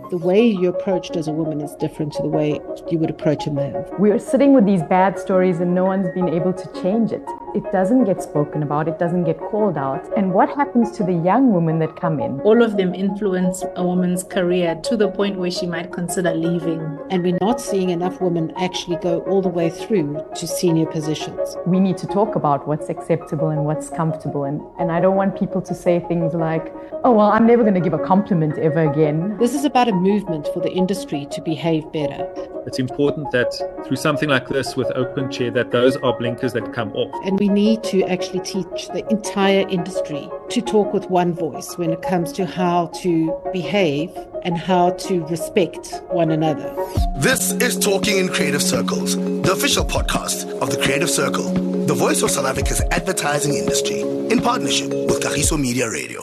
The way you're approached as a woman is different to the way you would approach a man. We're sitting with these bad stories and no one's been able to change it. It doesn't get spoken about, it doesn't get called out. And what happens to the young women that come in? All of them influence a woman's career to the point where she might consider leaving. And we're not seeing enough women actually go all the way through to senior positions. We need to talk about what's acceptable and what's comfortable. And I don't want people to say things like, oh, well, I'm never going to give a compliment ever again. This is about a movement for the industry to behave better. It's important that through something like this with Open Chair, that those are blinkers that come off. And we need to actually teach the entire industry to talk with one voice when it comes to how to behave and how to respect one another. This is Talking in Creative Circles, the official podcast of the Creative Circle, the voice of South Africa's advertising industry, in partnership with Kagiso Media Radio.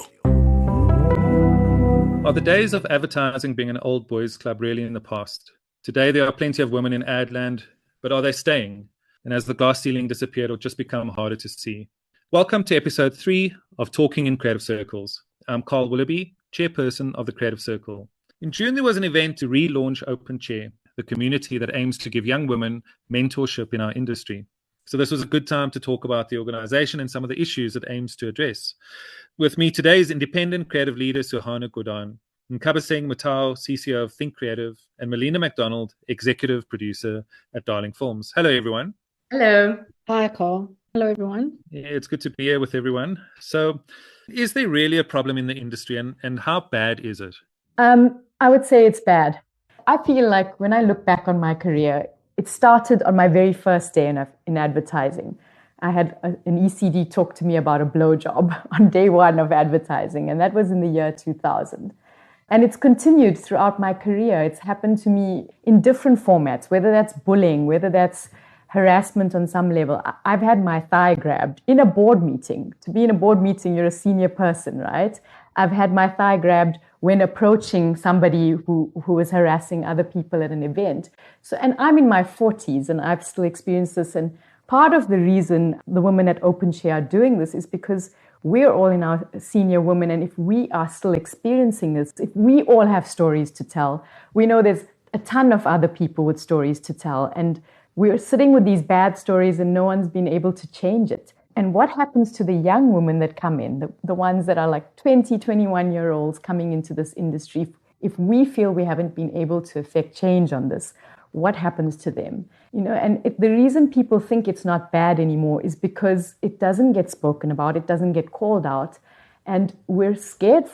Are the days of advertising being an old boys club really in the past? Today there are plenty of women in Adland, but are they staying? And has the glass ceiling disappeared or just become harder to see? Welcome to episode 3 of Talking in Creative Circles. I'm Carl Willoughby, Chairperson of the Creative Circle. In June, there was an event to relaunch Open Chair, the community that aims to give young women mentorship in our industry. So this was a good time to talk about the organization and some of the issues it aims to address. With me today is independent creative leader Suhana Gordhan, Nkgabiseng Motau, CCO of Think Creative, and Melina McDonald, executive producer at Darling Films. Hello, everyone. Hello. Hi, Carl. Hello, everyone. Yeah, it's good to be here with everyone. So is there really a problem in the industry and how bad is it? I would say it's bad. I feel like when I look back on my career, it started on my very first day in advertising. I had an ECD talk to me about a blowjob on day one of advertising, and that was in the year 2000. And it's continued throughout my career. It's happened to me in different formats, whether that's bullying, whether that's harassment on some level. I've had my thigh grabbed in a board meeting. To be in a board meeting, you're a senior person, right? I've had my thigh grabbed when approaching somebody who was harassing other people at an event. So, and I'm in my 40s and I've still experienced this. And part of the reason the women at Open Chair are doing this is because we're all in our senior women. And if we are still experiencing this, if we all have stories to tell, we know there's a ton of other people with stories to tell. And we're sitting with these bad stories and no one's been able to change it. And what happens to the young women that come in, the ones that are like 20, 21-year-olds coming into this industry? If we feel we haven't been able to affect change on this, what happens to them? And the reason people think it's not bad anymore is because it doesn't get spoken about, it doesn't get called out, and we're scared.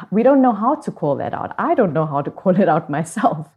We don't know how to call that out. I don't know how to call it out myself.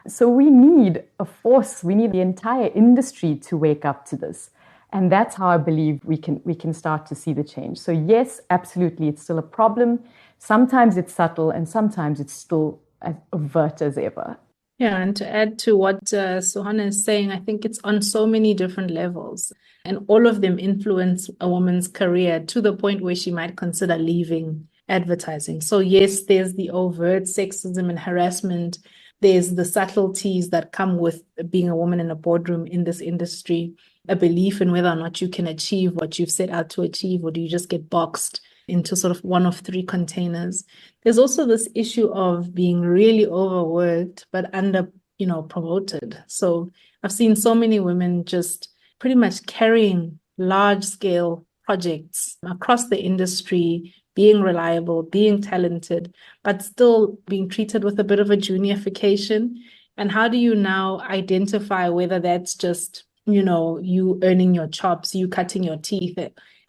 So we need a force, we need the entire industry to wake up to this. And that's how I believe we can start to see the change. So yes, absolutely, it's still a problem. Sometimes it's subtle and sometimes it's still as overt as ever. Yeah, and to add to what Suhana is saying, I think it's on so many different levels. And all of them influence a woman's career to the point where she might consider leaving advertising. So yes, there's the overt sexism and harassment. There's the subtleties that come with being a woman in a boardroom in this industry, a belief in whether or not you can achieve what you've set out to achieve, or do you just get boxed into sort of one of 3 containers. There's also this issue of being really overworked, but promoted. So I've seen so many women just pretty much carrying large scale projects across the industry, being reliable, being talented, but still being treated with a bit of a juniorification. And how do you now identify whether that's just, you earning your chops, you cutting your teeth,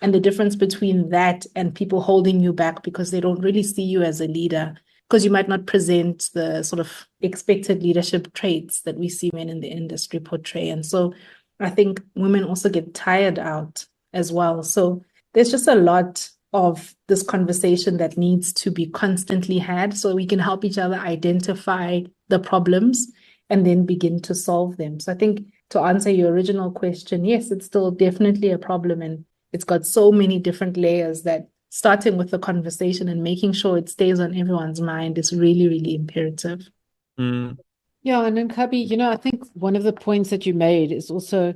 and the difference between that and people holding you back because they don't really see you as a leader, because you might not present the sort of expected leadership traits that we see men in the industry portray. And so I think women also get tired out as well. So there's just a lot of this conversation that needs to be constantly had so we can help each other identify the problems and then begin to solve them. So I think to answer your original question, yes, it's still definitely a problem, and it's got so many different layers that starting with the conversation and making sure it stays on everyone's mind is really, really imperative. Mm. Yeah, and then Nkgabi, I think one of the points that you made is also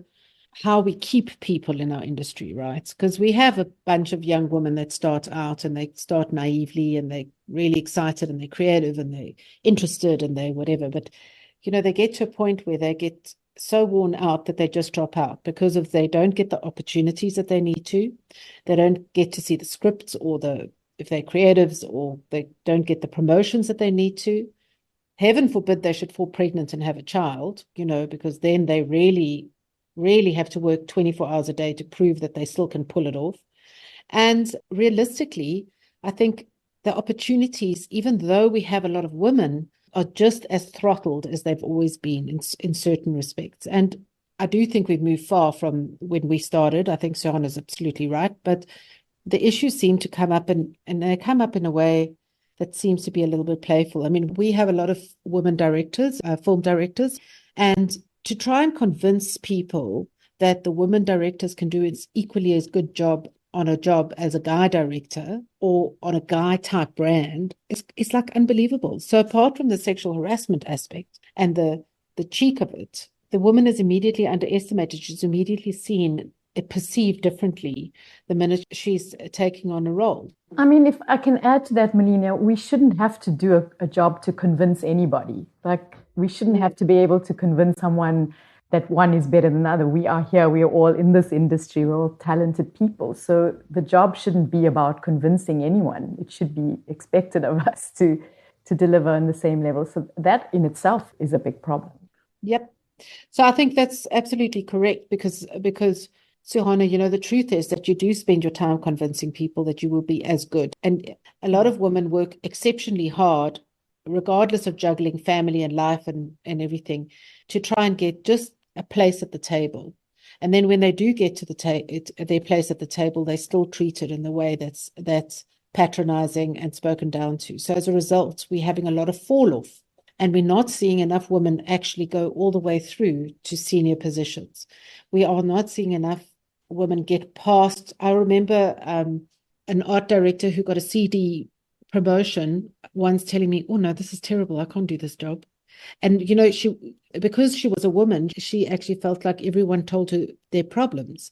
how we keep people in our industry, right? Because we have a bunch of young women that start out and they start naively and they're really excited and they're creative and they're interested and they whatever. But, they get to a point where they get so worn out that they just drop out because they don't get the opportunities that they need to. They don't get to see the scripts if they're creatives, or they don't get the promotions that they need to. Heaven forbid they should fall pregnant and have a child, because then they really have to work 24 hours a day to prove that they still can pull it off. And realistically, I think the opportunities, even though we have a lot of women, are just as throttled as they've always been in certain respects. And I do think we've moved far from when we started. I think Suhana is absolutely right. But the issues seem to come up, and they come up in a way that seems to be a little bit playful. I mean, we have a lot of women directors, film directors, and to try and convince people that the women directors can do as equally as good job on a job as a guy director or on a guy type brand, it's like unbelievable. So apart from the sexual harassment aspect and the cheek of it, the woman is immediately underestimated. She's immediately seen, perceived differently the minute she's taking on a role. I mean, if I can add to that, Melina, we shouldn't have to do a job to convince anybody. Like, we shouldn't have to be able to convince someone that one is better than the other. We are here, we are all in this industry, we're all talented people. So the job shouldn't be about convincing anyone. It should be expected of us to deliver on the same level. So that in itself is a big problem. Yep. So I think that's absolutely correct because Suhana, the truth is that you do spend your time convincing people that you will be as good. And a lot of women work exceptionally hard, regardless of juggling family and life and everything, to try and get just a place at the table. And then when they do get to their place at the table, they're still treated in the way that's patronizing and spoken down to. So as a result, we're having a lot of fall off. And we're not seeing enough women actually go all the way through to senior positions. We are not seeing enough women get past. I remember an art director who got a CD promotion once telling me, "Oh no, this is terrible. I can't do this job." And because she was a woman, she actually felt like everyone told her their problems.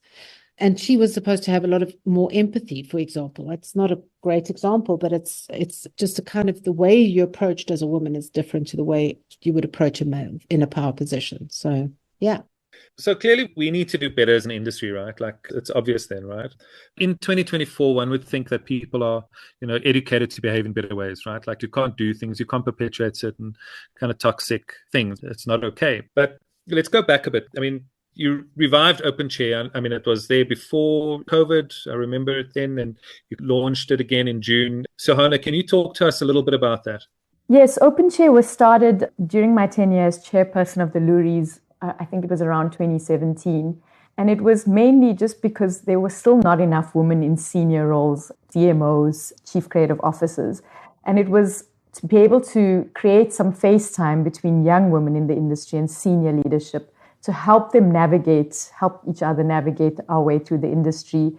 And she was supposed to have a lot of more empathy, for example. It's not a great example, but it's just a kind of the way you're approached as a woman is different to the way you would approach a male in a power position. So, yeah. So clearly we need to do better as an industry, right? Like, it's obvious then, right? In 2024, one would think that people are, educated to behave in better ways, right? Like, you can't do things, you can't perpetuate certain kind of toxic things. It's not okay. But let's go back a bit. I mean, you revived Open Chair. I mean, it was there before COVID. I remember it then, and you launched it again in June. Suhana, can you talk to us a little bit about that? Yes, Open Chair was started during my tenure as chairperson of the Loeries. I think it was around 2017. And it was mainly just because there were still not enough women in senior roles, DMOs, chief creative officers. And it was to be able to create some face time between young women in the industry and senior leadership to help each other navigate our way through the industry,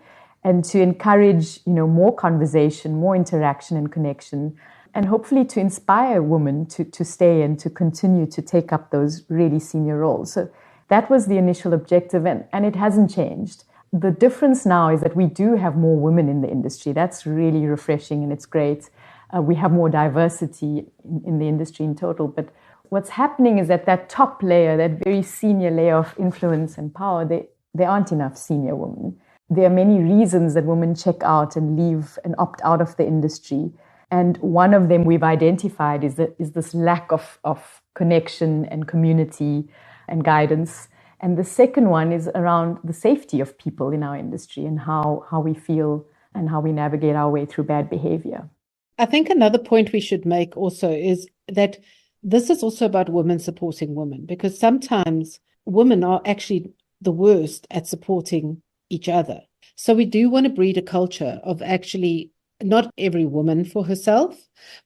and to encourage, more conversation, more interaction and connection, and hopefully to inspire women to stay and to continue to take up those really senior roles. So that was the initial objective, and it hasn't changed. The difference now is that we do have more women in the industry. That's really refreshing and it's great. We have more diversity in the industry in total, but what's happening is that top layer, that very senior layer of influence and power, there aren't enough senior women. There are many reasons that women check out and leave and opt out of the industry. And one of them we've identified is this lack of connection and community and guidance. And the second one is around the safety of people in our industry and how we feel and how we navigate our way through bad behavior. I think another point we should make also is that this is also about women supporting women, because sometimes women are actually the worst at supporting each other. So we do want to breed a culture of actually not every woman for herself,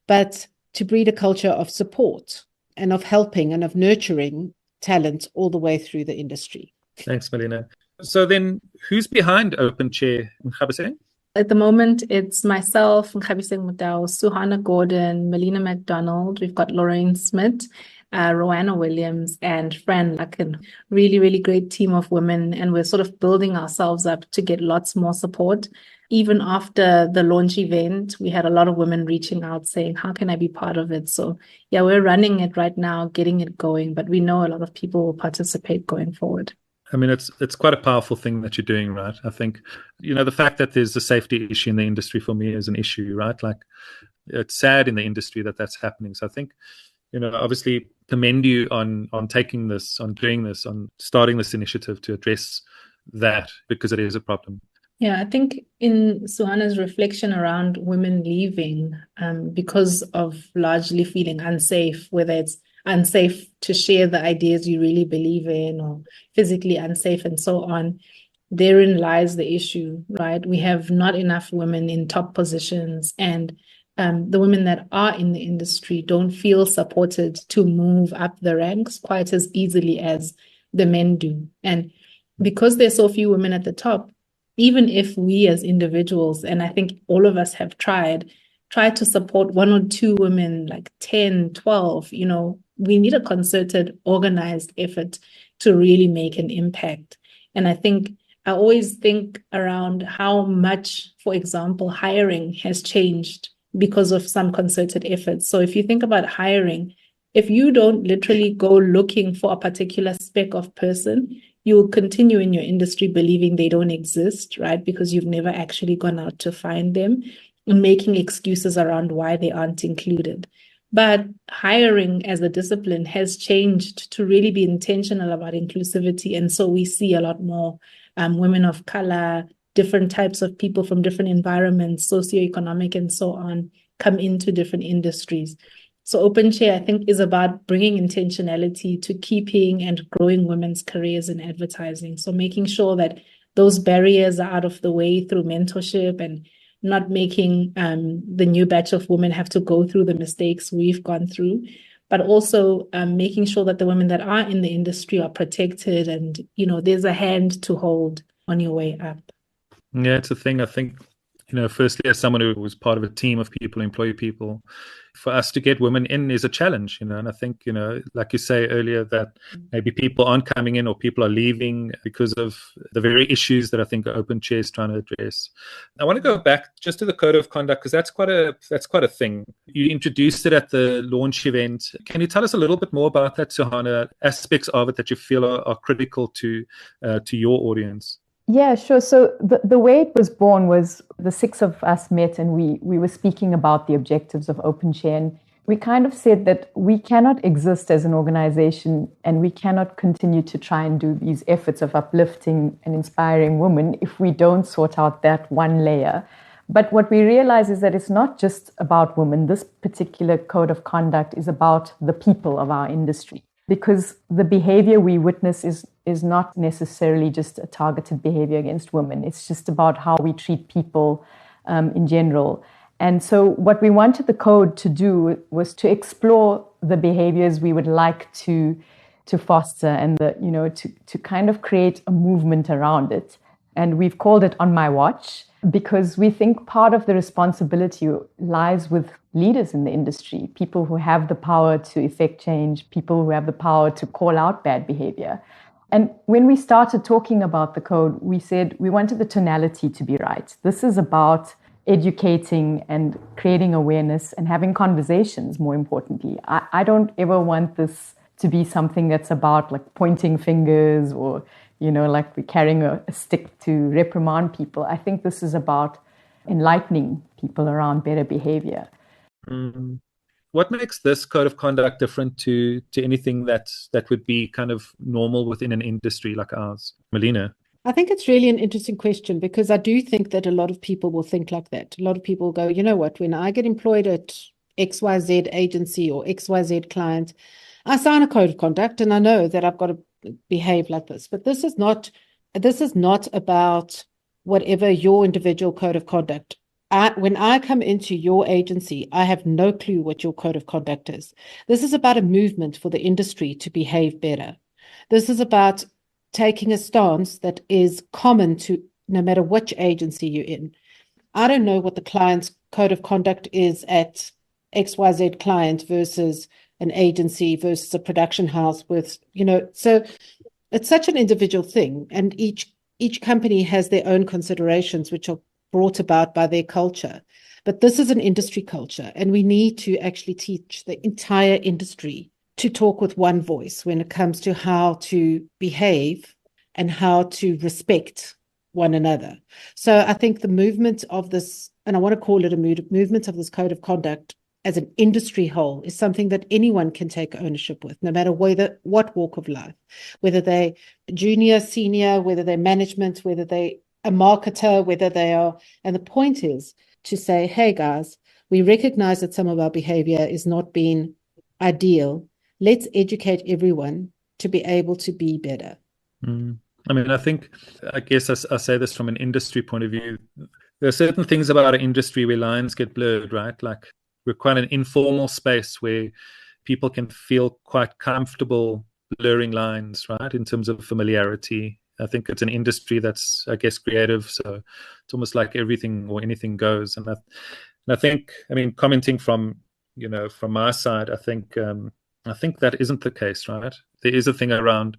but to breed a culture of support and of helping and of nurturing talent all the way through the industry. Thanks, Melina. So then who's behind Open Chair, Nkgabiseng? At the moment, it's myself, Nkgabiseng Motau, Suhana Gordhan, Melina McDonald. We've got Lorraine Smith. Rowanna Williams and Fran Lucken. Really, really great team of women. And we're sort of building ourselves up to get lots more support. Even after the launch event, we had a lot of women reaching out saying, how can I be part of it? So yeah, we're running it right now, getting it going, but we know a lot of people will participate going forward. I mean, it's quite a powerful thing that you're doing, right? I think, the fact that there's a safety issue in the industry for me is an issue, right? Like, it's sad in the industry that that's happening. So I think, obviously commend you on taking this, on doing this, on starting this initiative to address that, because it is a problem. Yeah, I think in Suhana's reflection around women leaving because of largely feeling unsafe, whether it's unsafe to share the ideas you really believe in or physically unsafe and so on, therein lies the issue, right? We have not enough women in top positions, and the women that are in the industry don't feel supported to move up the ranks quite as easily as the men do. And because there's so few women at the top, even if we as individuals, and I think all of us have tried to support one or two women, like 10, 12, we need a concerted, organized effort to really make an impact. And I always think around how much, for example, hiring has changed because of some concerted efforts. So if you think about hiring, if you don't literally go looking for a particular spec of person, you will continue in your industry believing they don't exist, right? Because you've never actually gone out to find them and making excuses around why they aren't included. But hiring as a discipline has changed to really be intentional about inclusivity. And so we see a lot more women of color, different types of people from different environments, socioeconomic and so on, come into different industries. So Open Chair, I think, is about bringing intentionality to keeping and growing women's careers in advertising. So making sure that those barriers are out of the way through mentorship and not making the new batch of women have to go through the mistakes we've gone through, but also making sure that the women that are in the industry are protected and, there's a hand to hold on your way up. Yeah, it's a thing. I think, firstly, as someone who was part of a team of people, employee people, for us to get women in is a challenge, and I think, like you say earlier, that maybe people aren't coming in or people are leaving because of the very issues that I think Open Chair is trying to address. I want to go back just to the code of conduct, because that's quite a thing. You introduced it at the launch event. Can you tell us a little bit more about that, Suhana, aspects of it that you feel are critical to your audience? Yeah, sure. So the way it was born was the six of us met and we were speaking about the objectives of Open Chair. And we kind of said that we cannot exist as an organization and we cannot continue to try and do these efforts of uplifting and inspiring women if we don't sort out that one layer. But what we realize is that it's not just about women. This particular code of conduct is about the people of our industry, because the behavior we witness is not necessarily just a targeted behavior against women. It's just about how we treat people in general. And so what we wanted the code to do was to explore the behaviors we would like to foster and to kind of create a movement around it. And we've called it On My Watch, because we think part of the responsibility lies with leaders in the industry, people who have the power to effect change, people who have the power to call out bad behavior. And when we started talking about the code, we said we wanted the tonality to be right. This is about educating and creating awareness and having conversations, more importantly. I don't ever want this to be something that's about like pointing fingers or, like we're carrying a stick to reprimand people. I think this is about enlightening people around better behavior. What makes this code of conduct different to anything that would be kind of normal within an industry like ours? Melina? I think it's really an interesting question, because I do think that a lot of people will think like that. A lot of people go, you know what, when I get employed at XYZ agency or XYZ client, I sign a code of conduct and I know that I've got to behave like this. But this is not about whatever your individual code of conduct. When I come into your agency, I have no clue what your code of conduct is. This is about a movement for the industry to behave better. This is about taking a stance that is common to no matter which agency you're in. I don't know what the client's code of conduct is at XYZ client versus an agency versus a production house with, so it's such an individual thing. And each company has their own considerations, which are brought about by their culture. But this is an industry culture, and we need to actually teach the entire industry to talk with one voice when it comes to how to behave and how to respect one another. So I think the movement of this, and I want to call it a movement of this code of conduct as an industry whole, is something that anyone can take ownership with, no matter what walk of life, whether they're junior, senior, whether they're management, whether they're a marketer, whether they are. And the point is to say, hey guys, we recognize that some of our behavior is not being ideal. Let's educate everyone to be able to be better. I mean, I guess I say this from an industry point of view. There are certain things about our industry where lines get blurred, right? Like, we're quite an informal space where people can feel quite comfortable blurring lines, right? In terms of familiarity. I think it's an industry that's, I guess, creative. So it's almost like everything or anything goes. And I think, I mean, commenting from my side, I think that isn't the case, right? There is a thing around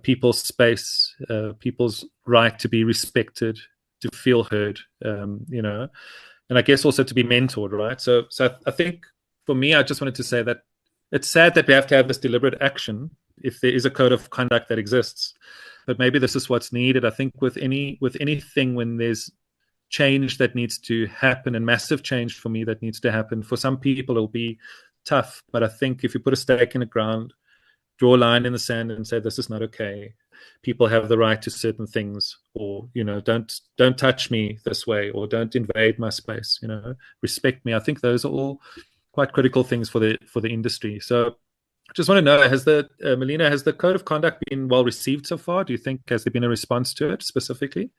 people's space, people's right to be respected, to feel heard, and I guess also to be mentored, right? So I think for me, I just wanted to say that it's sad that we have to have this deliberate action if there is a code of conduct that exists. But maybe this is what's needed. I think with anything, when there's change that needs to happen, and massive change for me that needs to happen, for some people it'll be tough. But I think if you put a stake in the ground, draw a line in the sand and say, this is not okay. People have the right to certain things, or, don't touch me this way, or don't invade my space, respect me. I think those are all quite critical things for the industry. So I just want to know, Melina, has the code of conduct been well received so far? Do you think, has there been a response to it specifically?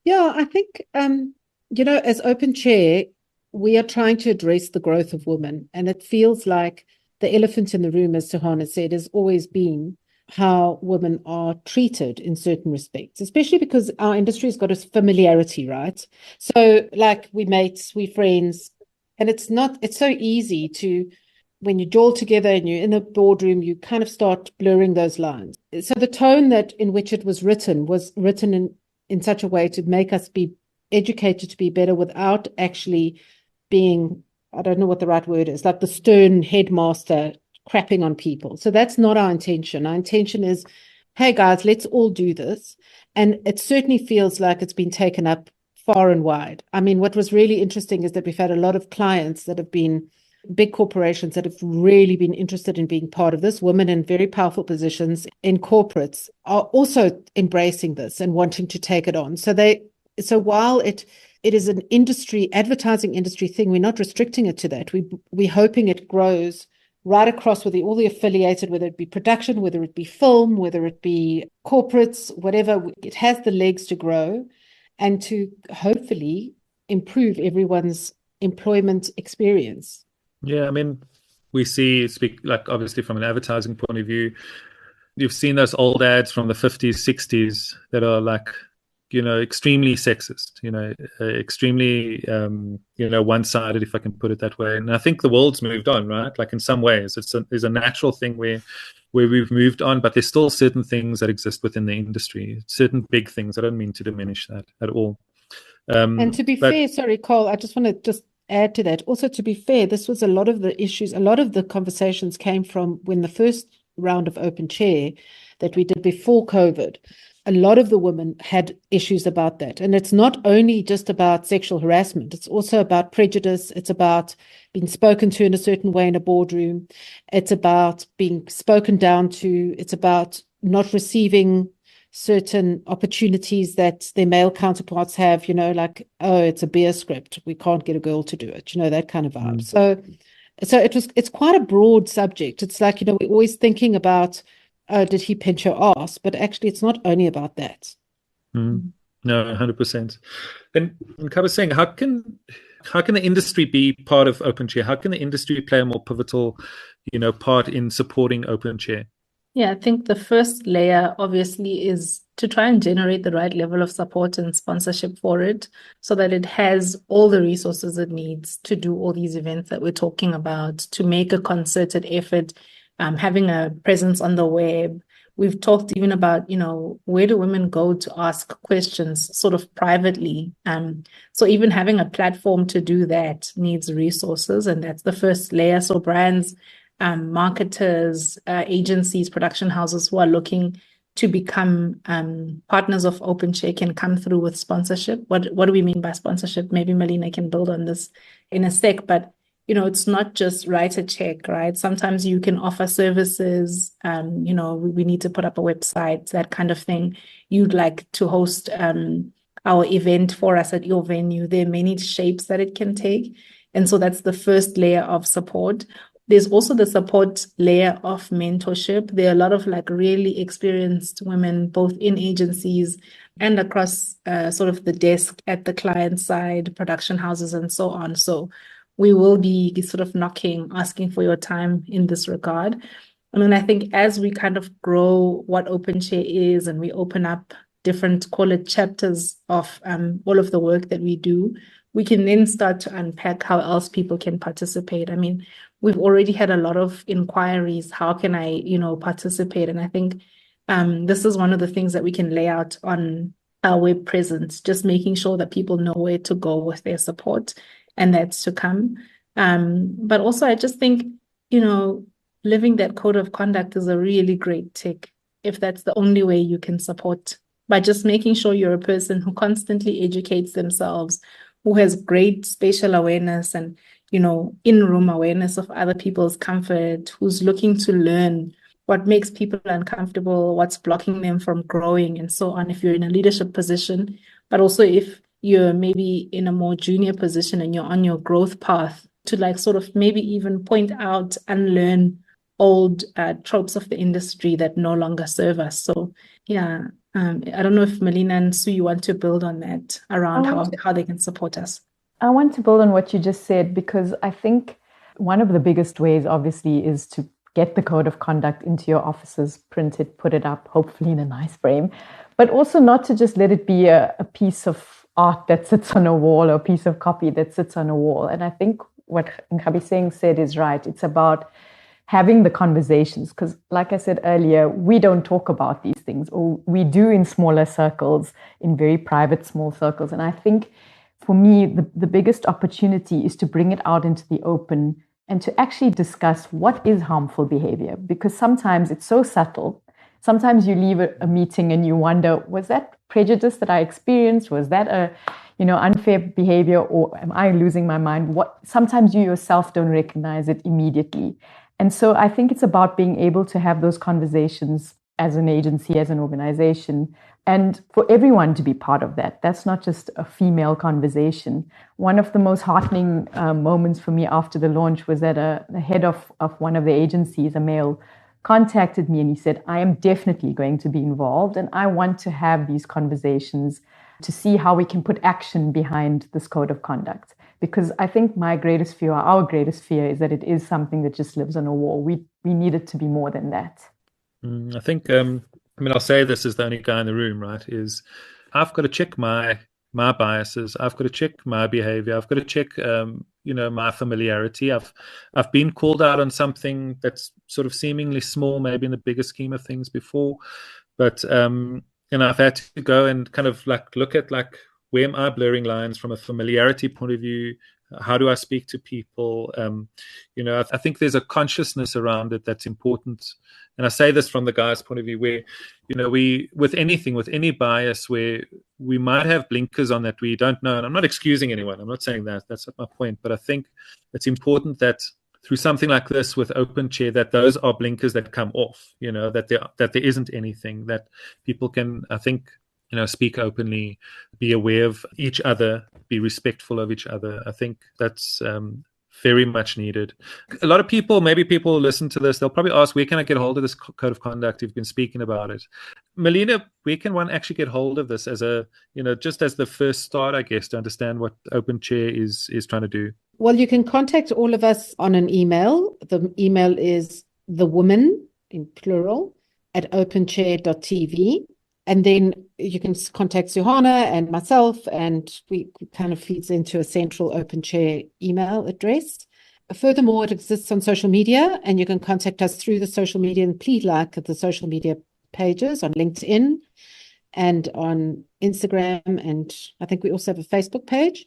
Yeah, I think, as Open Chair, we are trying to address the growth of women. And it feels like the elephant in the room, as Suhana said, has always been how women are treated in certain respects, especially because our industry has got a familiarity, right? So like, we mates, we friends, and it's so easy to, when you all together and you're in a boardroom, you kind of start blurring those lines. So the tone in which it was written in such a way to make us be educated to be better without actually being, I don't know what the right word is, like the stern headmaster crapping on people. So that's not our intention. Our intention is, hey guys, let's all do this. And it certainly feels like it's been taken up far and wide. I mean, what was really interesting is that we've had a lot of clients that have been big corporations that have really been interested in being part of this. Women in very powerful positions in corporates are also embracing this and wanting to take it on. So while it is an advertising industry thing, we're not restricting it to that. We're hoping it grows right across with all the affiliated, whether it be production, whether it be film, whether it be corporates, whatever. It has the legs to grow and to hopefully improve everyone's employment experience. Yeah, I mean, we speak like, obviously from an advertising point of view, you've seen those old ads from the 50s, 60s that are like, extremely sexist, extremely, one-sided, if I can put it that way. And I think the world's moved on, right? Like, in some ways, there's a natural thing where we've moved on, but there's still certain things that exist within the industry, certain big things. I don't mean to diminish that at all. And to be fair, sorry, Cole, I just want to add to that. Also, to be fair, this was a lot of the issues, a lot of the conversations came from when the first round of Open Chair that we did before COVID. A lot of the women had issues about that. And it's not only just about sexual harassment. It's also about prejudice. It's about being spoken to in a certain way in a boardroom. It's about being spoken down to. It's about not receiving certain opportunities that their male counterparts have, like, oh, it's a beer script, we can't get a girl to do it, that kind of vibe. So it's quite a broad subject. It's like, we're always thinking about, oh, did he pinch your ass? But actually, it's not only about that. No, 100%. And Nkgabiseng, how can the industry be part of Open Chair? How can the industry play a more pivotal, part in supporting Open Chair? Yeah, I think the first layer obviously is to try and generate the right level of support and sponsorship for it so that it has all the resources it needs to do all these events that we're talking about, to make a concerted effort, having a presence on the web. We've talked even about, where do women go to ask questions sort of privately? So even having a platform to do that needs resources, and that's the first layer. So brands, marketers, agencies, production houses who are looking to become partners of OpenChair can come through with sponsorship. What do we mean by sponsorship? Maybe Melina can build on this in a sec, but it's not just write a check, right? Sometimes you can offer services, we need to put up a website, that kind of thing. You'd like to host our event for us at your venue. There are many shapes that it can take. And so that's the first layer of support. There's also the support layer of mentorship. There are a lot of really experienced women, both in agencies and across sort of the desk at the client side, production houses, and so on. So we will be sort of knocking, asking for your time in this regard. I think as we kind of grow what OpenChair is and we open up different, call it chapters of all of the work that we do, we can then start to unpack how else people can participate. We've already had a lot of inquiries. How can I, participate? And I think this is one of the things that we can lay out on our web presence, just making sure that people know where to go with their support, and that's to come. But also, I just think, living that code of conduct is a really great tick, if that's the only way you can support, by just making sure you're a person who constantly educates themselves, who has great spatial awareness and, in-room awareness of other people's comfort, who's looking to learn what makes people uncomfortable, what's blocking them from growing, and so on, if you're in a leadership position. But also if you're maybe in a more junior position and you're on your growth path, to sort of maybe even point out and learn old tropes of the industry that no longer serve us. So yeah, I don't know if Melina and Sue, you want to build on that around how they can support us. I want to build on what you just said, because I think one of the biggest ways, obviously, is to get the code of conduct into your offices, print it, put it up, hopefully in a nice frame, but also not to just let it be a piece of art that sits on a wall or a piece of copy that sits on a wall. And I think what Nkgabiseng said is right. It's about having the conversations, because like I said earlier, we don't talk about these things, or we do in smaller circles, in very private small circles. And I think for me, the biggest opportunity is to bring it out into the open and to actually discuss what is harmful behavior, because sometimes it's so subtle. Sometimes you leave a meeting and you wonder, was that prejudice that I experienced? Was that a unfair behavior, or am I losing my mind? Sometimes you yourself don't recognize it immediately. And so I think it's about being able to have those conversations as an agency, as an organization, and for everyone to be part of that. That's not just a female conversation. One of the most heartening moments for me after the launch was that the head of one of the agencies, a male, contacted me and he said, I am definitely going to be involved and I want to have these conversations to see how we can put action behind this code of conduct. Because I think our greatest fear is that it is something that just lives on a wall. We need it to be more than that. I think, I'll say this as the only guy in the room, right, is I've got to check my biases. I've got to check my behavior. I've got to check, my familiarity. I've been called out on something that's sort of seemingly small, maybe in the bigger scheme of things before. But, I've had to go and kind of look at where am I blurring lines from a familiarity point of view? How do I speak to people? I think there's a consciousness around it that's important. And I say this from the guy's point of view where, with any bias where we might have blinkers on that we don't know. And I'm not excusing anyone. I'm not saying that. That's not my point. But I think it's important that through something like this with OpenChair, that those are blinkers that come off, that there isn't anything, that people can, I think, speak openly, be aware of each other, be respectful of each other. I think that's very much needed. A lot of people, maybe people listen to this, they'll probably ask, where can I get hold of this code of conduct? You've been speaking about it. Melina, where can one actually get hold of this as just as the first start, I guess, to understand what OpenChair is trying to do? Well, you can contact all of us on an email. The email is thewoman, in plural, @openchair.tv. And then you can contact Suhana and myself, and we kind of feeds into a central open chair email address. Furthermore, it exists on social media, and you can contact us through the social media, and please like the social media pages on LinkedIn and on Instagram, and I think we also have a Facebook page.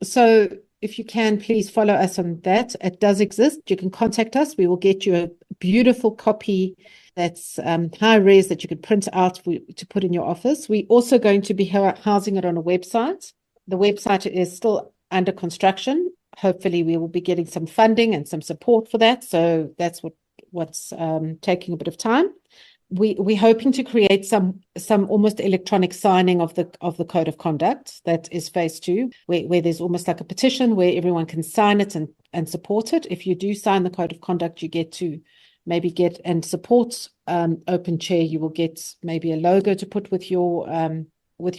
So if you can, please follow us on that. It does exist. You can contact us. We will get you a beautiful copy that's high res that you could print out to put in your office. We're also going to be housing it on a website. The website is still under construction. Hopefully we will be getting some funding and some support for that. So that's what's taking a bit of time. We're hoping to create some almost electronic signing of the code of conduct. That is phase 2, where there's almost like a petition where everyone can sign it and support it. If you do sign the code of conduct, you get to maybe get and support Open Chair. You will get maybe a logo to put with your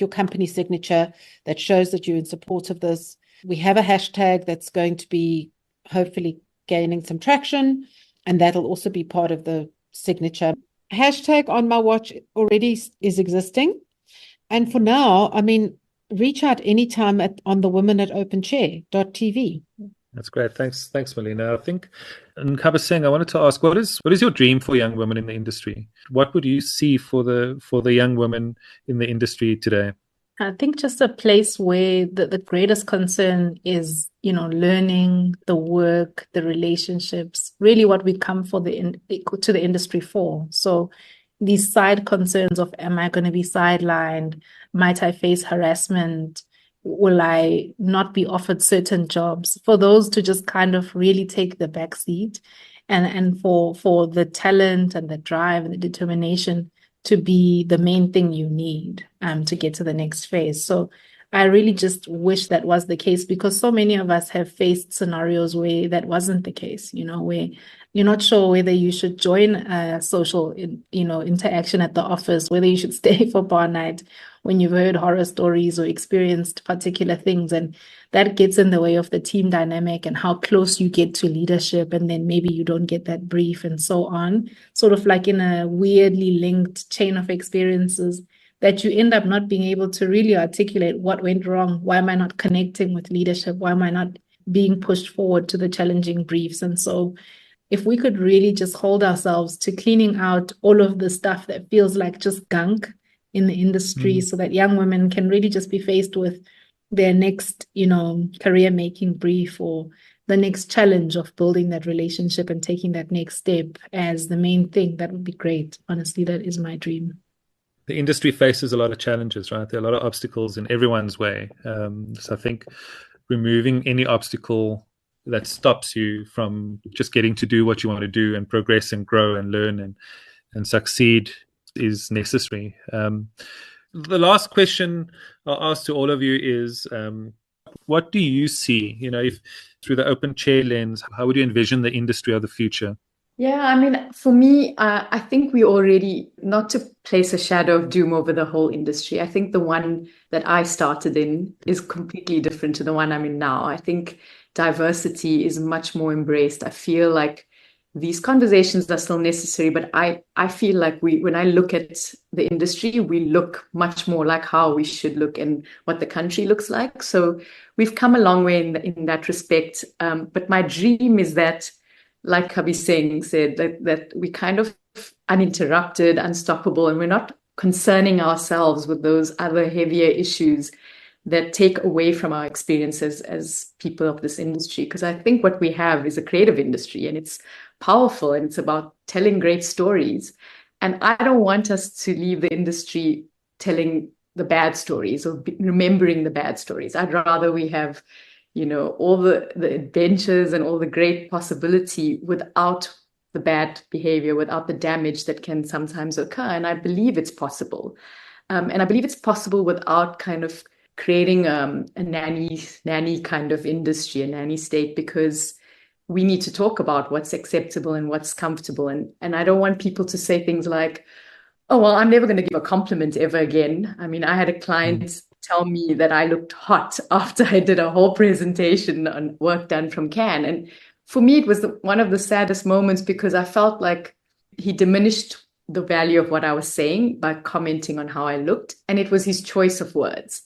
company signature that shows that you're in support of this. We have a hashtag that's going to be hopefully gaining some traction, and that'll also be part of the signature. Hashtag on my watch already is existing. And for now, I mean, reach out anytime on the women@openchair.tv. That's great. Thanks, Melina. I think, Nkgabiseng, I wanted to ask, what is your dream for young women in the industry? What would you see for the young women in the industry today? I think just a place where the greatest concern is, learning, the work, the relationships, really what we come to the industry for. So these side concerns of, am I going to be sidelined? Might I face harassment? Will I not be offered certain jobs? For those to just kind of really take the back seat, and for the talent and the drive and the determination to be the main thing you need to get to the next phase. So I really just wish that was the case, because so many of us have faced scenarios where that wasn't the case, where you're not sure whether you should join a social, interaction at the office, whether you should stay for bar night when you've heard horror stories or experienced particular things. And that gets in the way of the team dynamic and how close you get to leadership. And then maybe you don't get that brief and so on, sort of like in a weirdly linked chain of experiences that you end up not being able to really articulate what went wrong. Why am I not connecting with leadership? Why am I not being pushed forward to the challenging briefs? And so if we could really just hold ourselves to cleaning out all of the stuff that feels like just gunk in the industry, so that young women can really just be faced with their next, career making brief or the next challenge of building that relationship and taking that next step as the main thing, that would be great. Honestly, that is my dream. The industry faces a lot of challenges, right? There are a lot of obstacles in everyone's way. So I think removing any obstacle that stops you from just getting to do what you want to do and progress and grow and learn and succeed is necessary. The last question I'll ask to all of you is, what do you see, if through the Open Chair lens, how would you envision the industry of the future? Yeah, I mean, for me, I think we already, not to place a shadow of doom over the whole industry, I think the one that I started in is completely different to the one I'm in now. I think diversity is much more embraced. I feel like these conversations are still necessary, but I feel like when I look at the industry, we look much more like how we should look and what the country looks like. So we've come a long way in that respect. But my dream is that, like Nkgabiseng said, that we kind of uninterrupted, unstoppable, and we're not concerning ourselves with those other heavier issues that take away from our experiences as people of this industry. Because I think what we have is a creative industry, and it's powerful, and it's about telling great stories. And I don't want us to leave the industry telling the bad stories or remembering the bad stories. I'd rather we have all the adventures and all the great possibility without the bad behavior, without the damage that can sometimes occur. And I believe it's possible. And I believe it's possible without kind of creating a nanny kind of industry, a nanny state, because we need to talk about what's acceptable and what's comfortable. And I don't want people to say things like, oh, well, I'm never going to give a compliment ever again. I mean, I had a client tell me that I looked hot after I did a whole presentation on work done from Cannes. And for me, it was one of the saddest moments, because I felt like he diminished the value of what I was saying by commenting on how I looked. And it was his choice of words.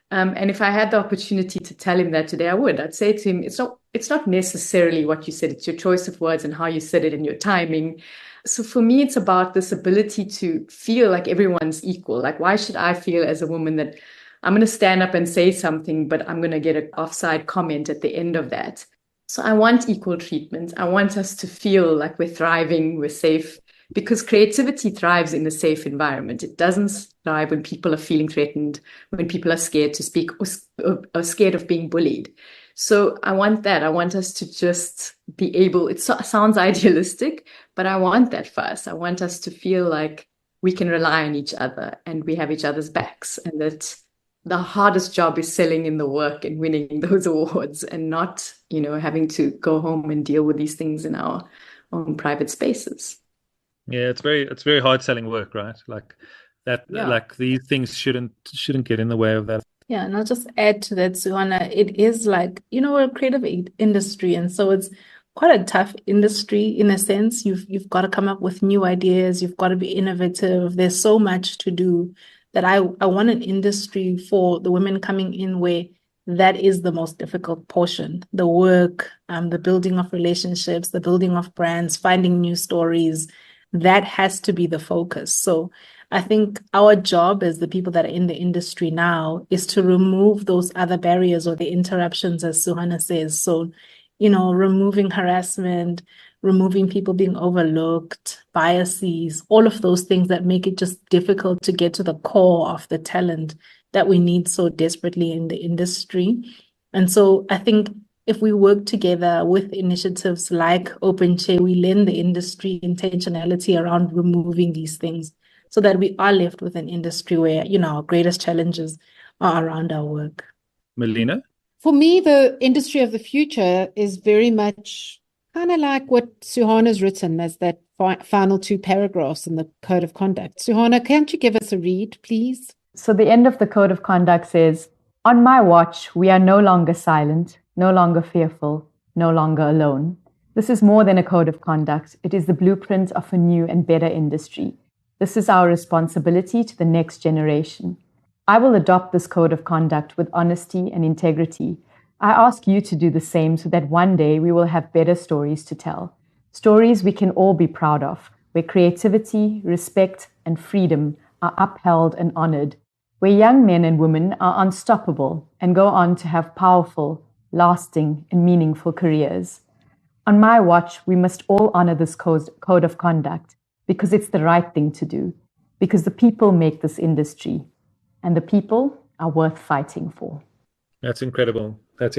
And if I had the opportunity to tell him that today, I would. I'd say to him, it's not necessarily what you said. It's your choice of words and how you said it and your timing. So for me, it's about this ability to feel like everyone's equal. Like, why should I feel as a woman that I'm going to stand up and say something, but I'm going to get an offside comment at the end of that? So I want equal treatment. I want us to feel like we're thriving, we're safe, because creativity thrives in a safe environment. It doesn't thrive when people are feeling threatened, when people are scared to speak or scared of being bullied. So I want that. I want us to just be able, it sounds idealistic, but I want that for us. I want us to feel like we can rely on each other and we have each other's backs, and that the hardest job is selling in the work and winning those awards, and not, having to go home and deal with these things in our own private spaces. Yeah, it's very hard selling work, right? Like that, like these things shouldn't get in the way of that. Yeah, and I'll just add to that, Suhana, it is like, we're a creative industry, and so it's quite a tough industry in a sense. You've got to come up with new ideas, you've got to be innovative. There's so much to do that I want an industry for the women coming in where that is the most difficult portion, the work, the building of relationships, the building of brands, finding new stories. That has to be the focus. So I think our job as the people that are in the industry now is to remove those other barriers or the interruptions, as Suhana says. So, removing harassment, removing people being overlooked, biases, all of those things that make it just difficult to get to the core of the talent that we need so desperately in the industry. And so I think if we work together with initiatives like Open Chair, we lend the industry intentionality around removing these things so that we are left with an industry where, our greatest challenges are around our work. Melina? For me, the industry of the future is very much kind of like what Suhana's written as that final 2 paragraphs in the Code of Conduct. Suhana, can't you give us a read, please? So the end of the Code of Conduct says, "On my watch, we are no longer silent, no longer fearful, no longer alone." This is more than a code of conduct. It is the blueprint of a new and better industry. This is our responsibility to the next generation. I will adopt this code of conduct with honesty and integrity. I ask you to do the same so that one day we will have better stories to tell. Stories we can all be proud of, where creativity, respect, and freedom are upheld and honored, where young men and women are unstoppable and go on to have powerful, lasting, and meaningful careers. On my watch, we must all honor this code of conduct because it's the right thing to do, because the people make this industry, and the people are worth fighting for. That's incredible. Thank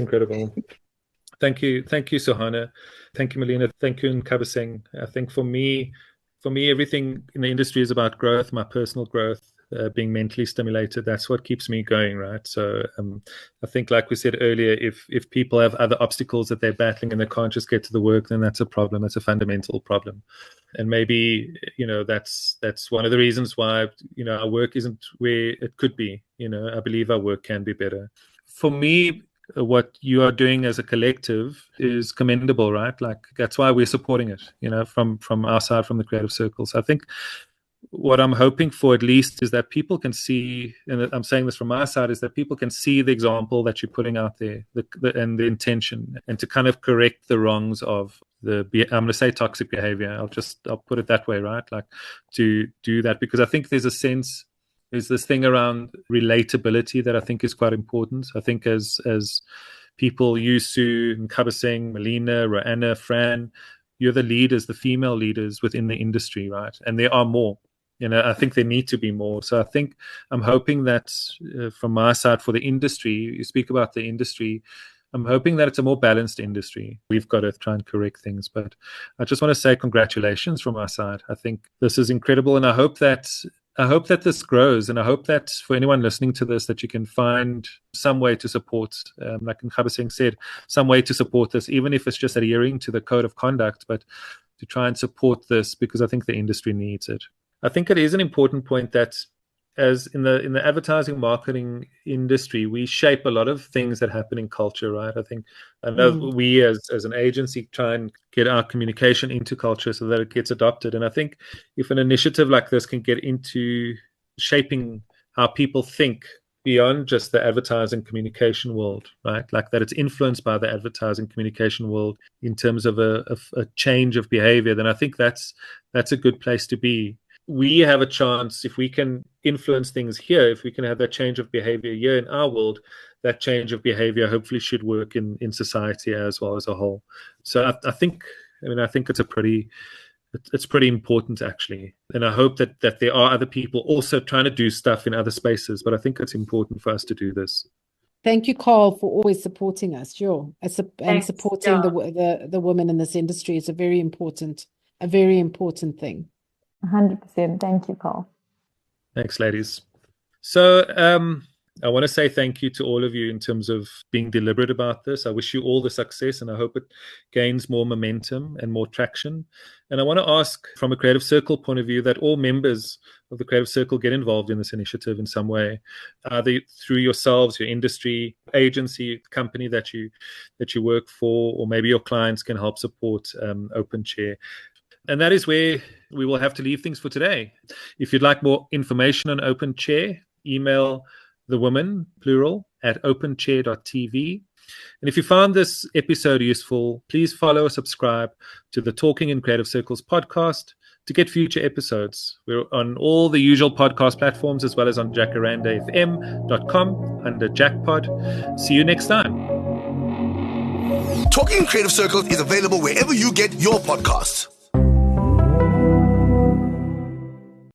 you, Suhana. Thank you, Melina. Thank you, Nkgabiseng. I think for me, everything in the industry is about growth, my personal growth. Being mentally stimulated, that's what keeps me going, right? So I think, like we said earlier, if people have other obstacles that they're battling and they can't just get to the work, then that's a problem. That's a fundamental problem. And maybe, that's one of the reasons why, our work isn't where it could be. I believe our work can be better. For me, what you are doing as a collective is commendable, right? Like, that's why we're supporting it, from our side, from the Creative Circles. I think what I'm hoping for, at least, is that people can see, and I'm saying this from my side, is that people can see the example that you're putting out there, and the intention, and to kind of correct the wrongs of I'm going to say toxic behavior. I'll put it that way, right? Like, to do that, because I think there's this thing around relatability that I think is quite important. I think as people, Yusu, Nkgabiseng, Melina, Roanna, Fran, you're the leaders, the female leaders within the industry, right? And there are more. I think there need to be more. So I'm hoping that from my side, for the industry, you speak about the industry, I'm hoping that it's a more balanced industry. We've got to try and correct things. But I just want to say congratulations from our side. I think this is incredible. And I hope that this grows. And I hope that for anyone listening to this, that you can find some way to support, like Nkgabiseng said, some way to support this, even if it's just adhering to the code of conduct, but to try and support this, because I think the industry needs it. I think it is an important point that as in the advertising marketing industry, we shape a lot of things that happen in culture, right? I know we as an agency try and get our communication into culture so that it gets adopted. And I think if an initiative like this can get into shaping how people think beyond just the advertising communication world, right? Like that it's influenced by the advertising communication world in terms of a change of behavior, then I think that's a good place to be. We have a chance, if we can influence things here, if we can have that change of behavior here in our world, that change of behavior hopefully should work in society as well as a whole. So I think it's pretty important, actually. And I hope that there are other people also trying to do stuff in other spaces, but I think it's important for us to do this. Thank you, Carl, for always supporting us, sure. And supporting the women in this industry is a very important thing. 100%. Thank you, Carl. Thanks, ladies. So I want to say thank you to all of you in terms of being deliberate about this. I wish you all the success, and I hope it gains more momentum and more traction. And I want to ask, from a Creative Circle point of view, that all members of the Creative Circle get involved in this initiative in some way, either through yourselves, your industry, agency, company that you work for, or maybe your clients can help support Open Chair. And that is where we will have to leave things for today. If you'd like more information on Open Chair, email the woman, plural, at openchair.tv. And if you found this episode useful, please follow or subscribe to the Talking in Creative Circles podcast to get future episodes. We're on all the usual podcast platforms, as well as on jacarandafm.com under Jackpod. See you next time. Talking in Creative Circles is available wherever you get your podcasts.